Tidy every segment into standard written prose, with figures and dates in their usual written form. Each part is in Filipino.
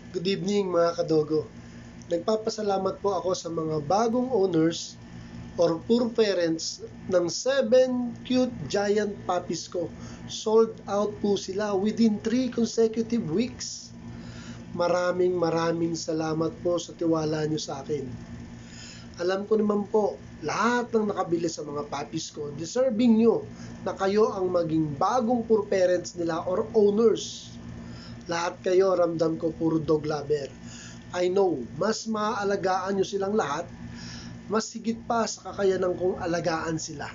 Good evening mga kadogo. Nagpapasalamat po ako sa mga bagong owners or poor parents ng 7 cute giant puppies ko. Sold out po sila within 3 consecutive weeks. Maraming salamat po sa tiwala nyo sa akin. Alam ko naman po, lahat ng nakabili sa mga puppies ko, deserving nyo na kayo ang maging bagong poor parents nila or owners. Lahat kayo, ramdam ko, puro dog lover. I know, mas maaalagaan nyo silang lahat, mas higit pa sa kakayanan kong alagaan sila.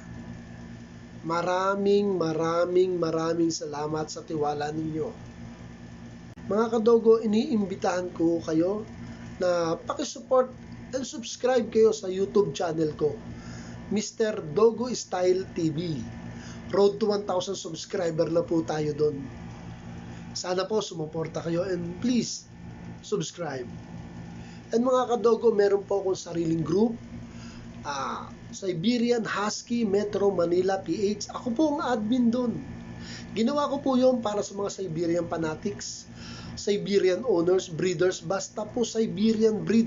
Maraming salamat sa tiwala ninyo. Mga kadogo, iniimbitahan ko kayo na pakisupport and subscribe kayo sa YouTube channel ko, Mr. Dogo Style TV. Road to 1,000 subscriber na po tayo doon. Sana po sumuporta kayo and please subscribe. And mga kadogo, meron po akong sariling group, Siberian Husky Metro Manila PH. Ako po ang admin doon. Ginawa ko po yun para sa mga Siberian fanatics, Siberian owners, breeders, basta po Siberian breed.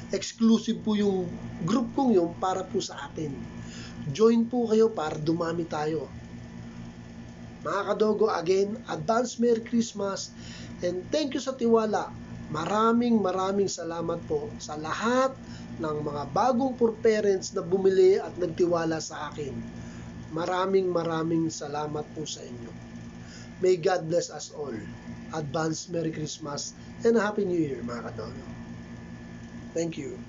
Exclusive po yung group kong yun para po sa atin. Join po kayo para dumami tayo. Mga kadogo, again, advance Merry Christmas and thank you sa tiwala. Maraming salamat po sa lahat ng mga bagong poor parents na bumili at nagtiwala sa akin. Maraming salamat po sa inyo. May God bless us all. Advance Merry Christmas and Happy New Year mga kadogo. Thank you.